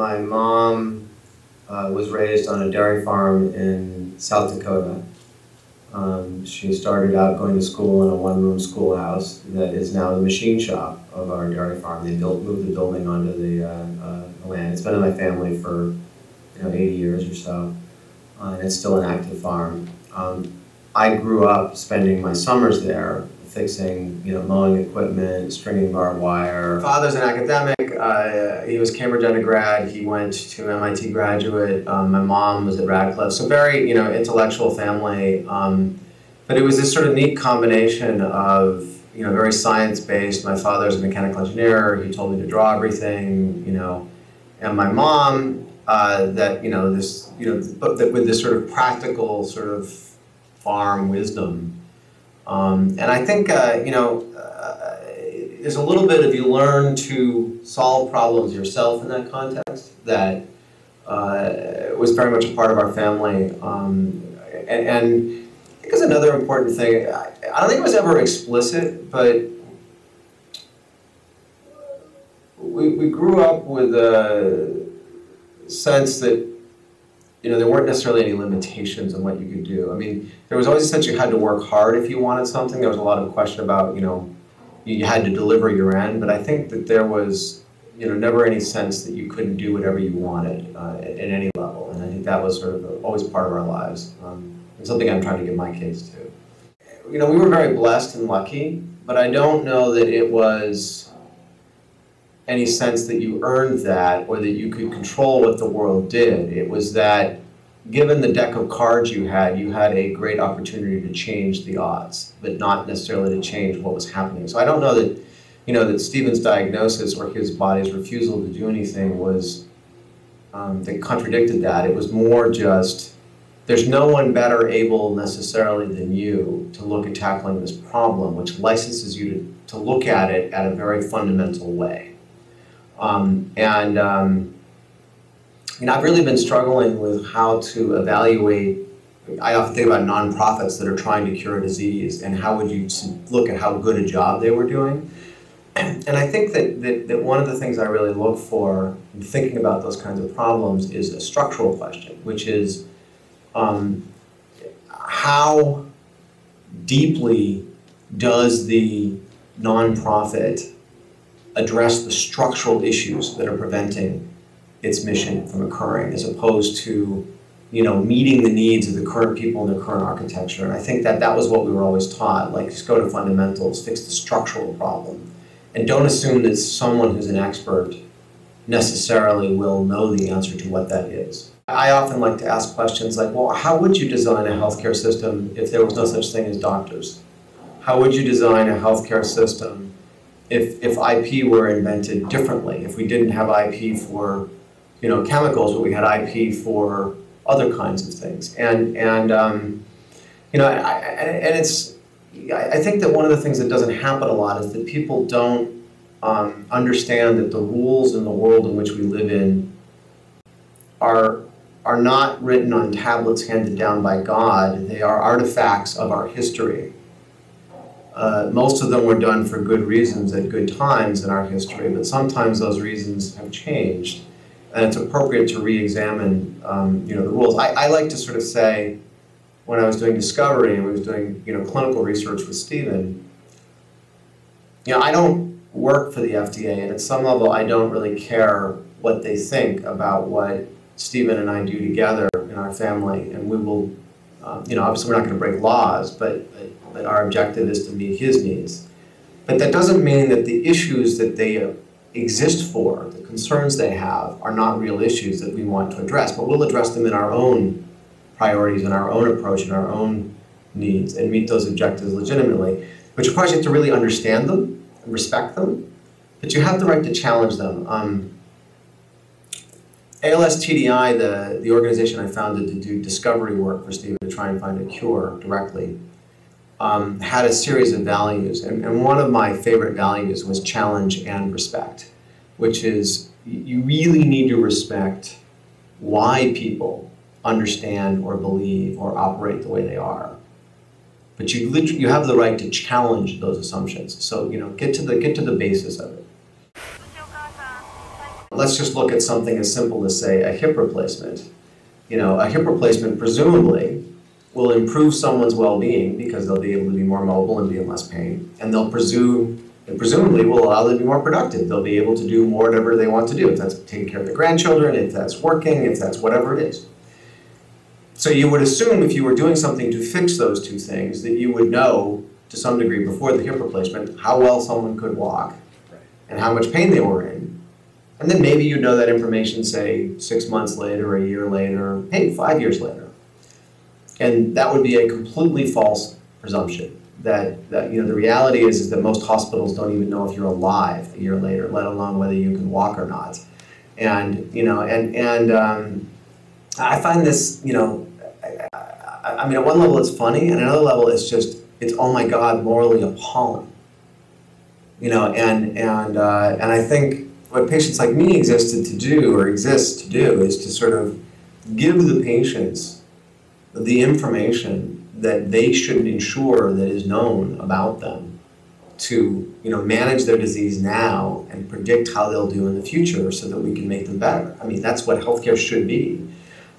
my mom was raised on a dairy farm in South Dakota. She started out going to school in a one-room schoolhouse that is now the machine shop of our dairy farm. They moved the building onto the land. It's been in my family for 80 years or so, and it's still an active farm. I grew up spending my summers there, fixing mowing equipment, stringing barbed wire. Father's an academic. He was Cambridge undergrad. He went to MIT graduate. My mom was at Radcliffe. So very intellectual family. But it was this sort of neat combination of very science-based. My father's a mechanical engineer. He told me to draw everything. And my mom with this sort of practical sort of farm wisdom. And I think, there's a little bit of you learn to solve problems yourself in that context that was very much a part of our family. And I think it's another important thing. I don't think it was ever explicit, but we grew up with a sense that there weren't necessarily any limitations on what you could do. I mean, there was always a sense you had to work hard if you wanted something. There was a lot of question about, you had to deliver your end, but I think that there was, never any sense that you couldn't do whatever you wanted at any level. And I think that was sort of always part of our lives. And something I'm trying to give my kids too. We were very blessed and lucky, but I don't know that it was any sense that you earned that or that you could control what the world did. It was that given the deck of cards you had a great opportunity to change the odds, but not necessarily to change what was happening. So I don't know that, that Stephen's diagnosis or his body's refusal to do anything was, that contradicted that. It was more just, there's no one better able necessarily than you to look at tackling this problem, which licenses you to look at it at a very fundamental way. I've really been struggling with how to evaluate. I often think about nonprofits that are trying to cure a disease, and how would you look at how good a job they were doing. And I think that one of the things I really look for in thinking about those kinds of problems is a structural question, which is how deeply does the nonprofit address the structural issues that are preventing its mission from occurring, as opposed to, meeting the needs of the current people in the current architecture. And I think that was what we were always taught, like just go to fundamentals, fix the structural problem, and don't assume that someone who's an expert necessarily will know the answer to what that is. I often like to ask questions like, well, how would you design a healthcare system if there was no such thing as doctors? How would you design a healthcare system if IP were invented differently, if we didn't have IP for chemicals, but we had IP for other kinds of things? And I think that one of the things that doesn't happen a lot is that people don't understand that the rules in the world in which we live in are not written on tablets handed down by God. They are artifacts of our history. Most of them were done for good reasons at good times in our history, but sometimes those reasons have changed, and it's appropriate to re-examine the rules. I like to sort of say, when I was doing discovery and we was doing clinical research with Stephen, I don't work for the FDA, and at some level I don't really care what they think about what Stephen and I do together in our family, and we will, obviously we're not going to break laws, but our objective is to meet his needs. But that doesn't mean that the issues that they exist for, the concerns they have, are not real issues that we want to address, but we'll address them in our own priorities and our own approach and our own needs and meet those objectives legitimately. But you probably have to really understand them and respect them, but you have the right to challenge them. ALS TDI, the organization I founded to do discovery work for Stephen to try and find a cure directly, had a series of values, and one of my favorite values was challenge and respect, which is you really need to respect why people understand or believe or operate the way they are. But you have the right to challenge those assumptions. So get to the basis of it. let's just look at something as simple as, say, a hip replacement. A hip replacement presumably will improve someone's well-being because they'll be able to be more mobile and be in less pain, and presumably will allow them to be more productive. They'll be able to do more whatever they want to do, if that's taking care of their grandchildren, if that's working, if that's whatever it is. So you would assume if you were doing something to fix those two things that you would know to some degree before the hip replacement how well someone could walk and how much pain they were in. And then maybe you'd know that information, say, 6 months later, a year later, maybe 5 years later. And that would be a completely false presumption. That the reality is that most hospitals don't even know if you're alive a year later, let alone whether you can walk or not. And I find this, I mean, at one level it's funny, and another level it's oh my God, morally appalling. And I think what Patients Like Me exists to do is to sort of give the patients the information that they should ensure that is known about them to manage their disease now and predict how they'll do in the future so that we can make them better. I mean, that's what healthcare should be.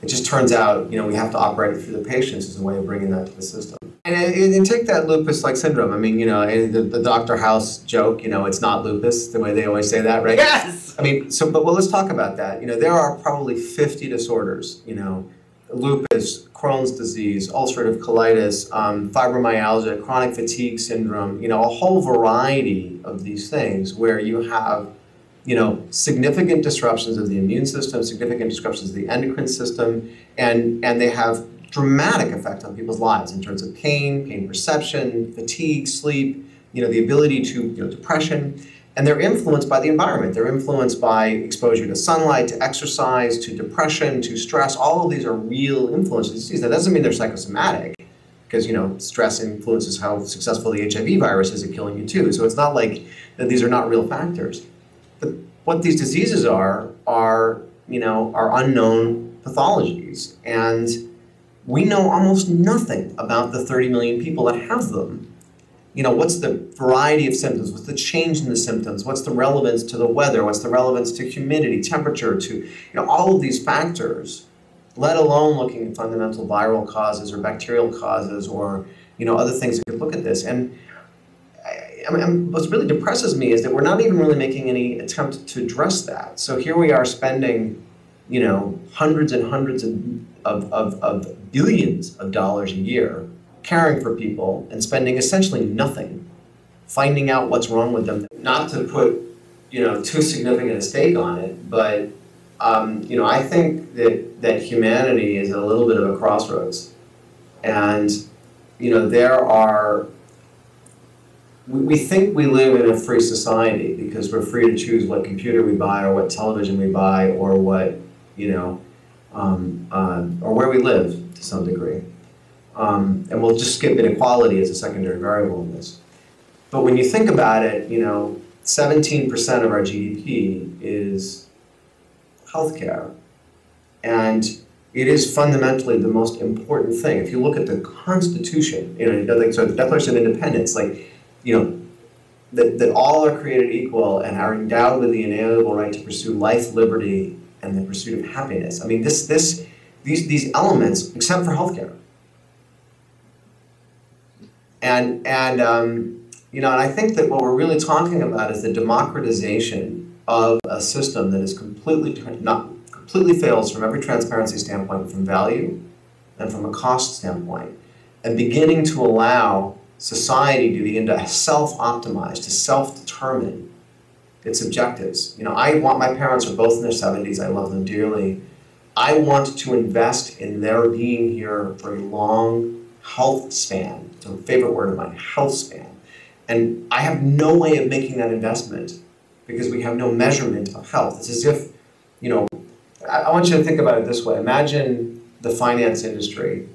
It just turns out, we have to operate it through the patients as a way of bringing that to the system. And take that lupus-like syndrome. I mean, the Dr. House joke, it's not lupus, the way they always say that, right? Yes! I mean, but let's talk about that. There are probably 50 disorders, lupus, Crohn's disease, ulcerative colitis, fibromyalgia, chronic fatigue syndrome, a whole variety of these things where you have significant disruptions of the immune system, significant disruptions of the endocrine system, and they have dramatic effect on people's lives in terms of pain perception, fatigue, sleep, the ability to, depression, and they're influenced by the environment. They're influenced by exposure to sunlight, to exercise, to depression, to stress. All of these are real influences. That doesn't mean they're psychosomatic, because stress influences how successful the HIV virus is at killing you too. So it's not like that these are not real factors. But what these diseases are unknown pathologies, and we know almost nothing about the 30 million people that have them. What's the variety of symptoms? What's the change in the symptoms? What's the relevance to the weather? What's the relevance to humidity, temperature, to all of these factors, let alone looking at fundamental viral causes or bacterial causes or other things that could look at this. And I mean, what really depresses me is that we're not even really making any attempt to address that. So here we are spending, hundreds and hundreds of billions of dollars a year caring for people and spending essentially nothing finding out what's wrong with them. Not to put, too significant a stake on it, but, I think that humanity is at a little bit of a crossroads. And, we think we live in a free society because we're free to choose what computer we buy or what television we buy or what, or where we live to some degree. And we'll just skip inequality as a secondary variable in this. But when you think about it, 17% of our GDP is healthcare. And it is fundamentally the most important thing. If you look at the Constitution, so the Declaration of Independence, that all are created equal and are endowed with the inalienable right to pursue life, liberty, and the pursuit of happiness. I mean, these elements, except for healthcare. And I think that what we're really talking about is the democratization of a system that is completely fails from every transparency standpoint, from value and from a cost standpoint, and beginning to allow society to begin to self-optimize, to self-determine its objectives. My parents are both in their 70s. I love them dearly. I want to invest in their being here for a long health span. It's a favorite word of mine, health span. And I have no way of making that investment because we have no measurement of health. It's as if, I want you to think about it this way. Imagine the finance industry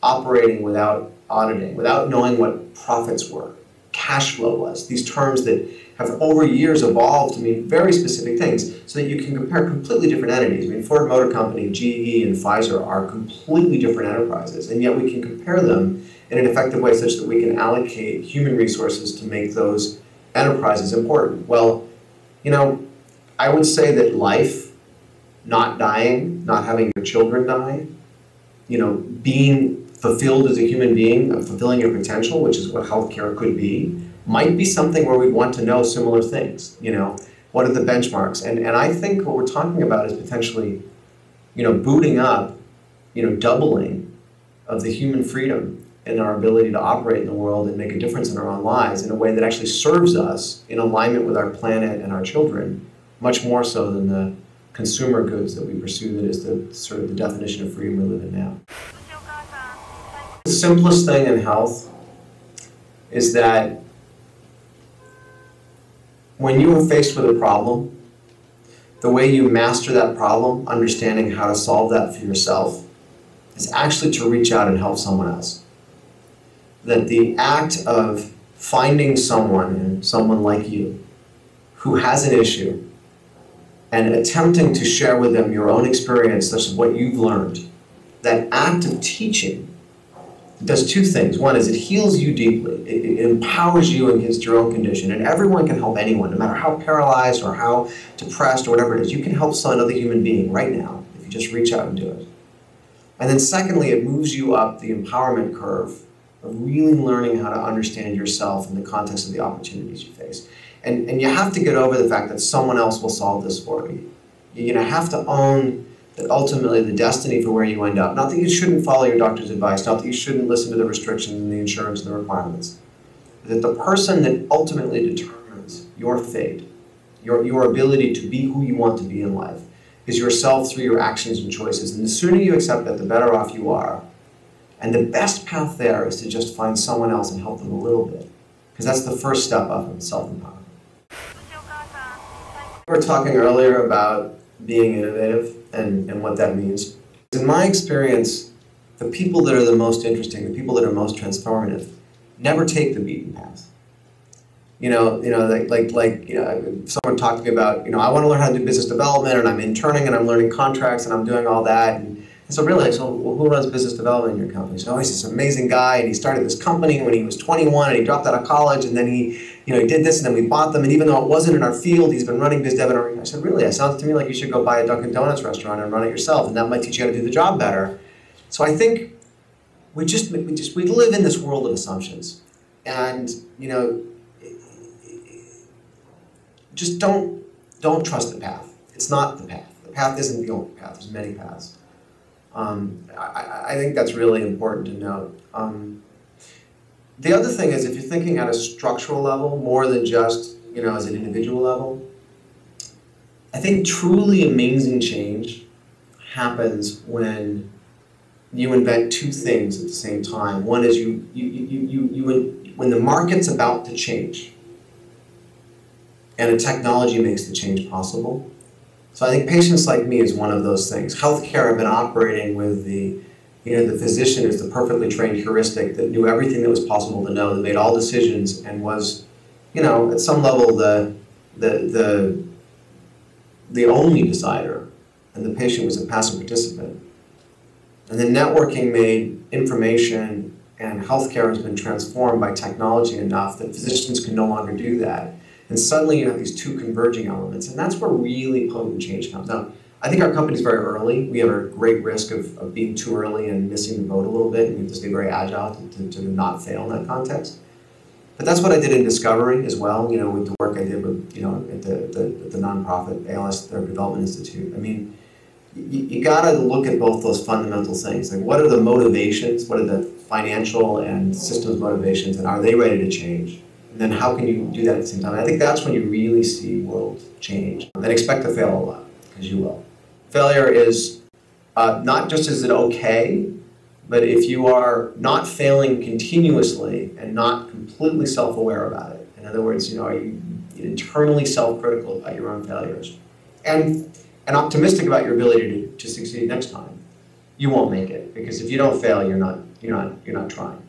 operating without auditing, without knowing what profits were, cash flow was, these terms that have over years evolved to mean very specific things so that you can compare completely different entities. I mean, Ford Motor Company, GE, and Pfizer are completely different enterprises, and yet we can compare them in an effective way such that we can allocate human resources to make those enterprises important. Well, I would say that life, not dying, not having your children die, being fulfilled as a human being, fulfilling your potential, which is what healthcare could be, might be something where we'd want to know similar things. What are the benchmarks? And I think what we're talking about is potentially, booting up, doubling of the human freedom and our ability to operate in the world and make a difference in our own lives in a way that actually serves us in alignment with our planet and our children, much more so than the consumer goods that we pursue that is the sort of the definition of freedom we live in now. The simplest thing in health is that when you are faced with a problem, the way you master that problem, understanding how to solve that for yourself, is actually to reach out and help someone else. That the act of finding someone, and someone like you, who has an issue, and attempting to share with them your own experience, such as what you've learned, that act of teaching does two things. One is it heals you deeply. It empowers you against your own condition. And everyone can help anyone, no matter how paralyzed or how depressed or whatever it is. You can help another human being right now if you just reach out and do it. And then secondly, it moves you up the empowerment curve of really learning how to understand yourself in the context of the opportunities you face. And you have to get over the fact that someone else will solve this for you. You have to own that ultimately the destiny for where you end up. Not that you shouldn't follow your doctor's advice, not that you shouldn't listen to the restrictions and the insurance and the requirements. That the person that ultimately determines your fate, your ability to be who you want to be in life, is yourself through your actions and choices. And the sooner you accept that, the better off you are. And the best path there is to just find someone else and help them a little bit. Because that's the first step up in self-empowerment. We were talking earlier about being innovative and what that means. In my experience, the people that are the most interesting, the people that are most transformative, never take the beaten path. Someone talked to me about, I want to learn how to do business development, and I'm interning and I'm learning contracts and I'm doing all that. And so really, who runs business development in your company? So he's this amazing guy, and he started this company when he was 21, and he dropped out of college, and then he did this, and then we bought them, and even though it wasn't in our field, he's been running biz dev. I said, really? It sounds to me like you should go buy a Dunkin' Donuts restaurant and run it yourself, and that might teach you how to do the job better. So I think we live in this world of assumptions, and just don't trust the path. It's not the path. The path isn't the only path. There's many paths. I think that's really important to note. The other thing is, if you're thinking at a structural level, more than just, as an individual level, I think truly amazing change happens when you invent two things at the same time. One is when the market's about to change and a technology makes the change possible. So I think Patients Like Me is one of those things. Healthcare have been operating with the physician is the perfectly trained heuristic that knew everything that was possible to know, that made all decisions, and was, at some level the only decider, and the patient was a passive participant. And then networking made information, and healthcare has been transformed by technology enough that physicians can no longer do that. And suddenly you have these two converging elements, and that's where really potent change comes. Now, I think our company's very early. We have a great risk of being too early and missing the boat a little bit, and we have to stay very agile to not fail in that context. But that's what I did in discovery as well, with the work I did with, at the nonprofit ALS Therapy Development Institute. I mean, you gotta look at both those fundamental things. Like, what are the motivations? What are the financial and systems motivations, and are they ready to change? And then how can you do that at the same time? And I think that's when you really see world change. And expect to fail a lot, because you will. Failure is not just is it okay, but if you are not failing continuously and not completely self-aware about it. In other words, are you internally self-critical about your own failures and optimistic about your ability to succeed next time, you won't make it, because if you don't fail, you're not trying.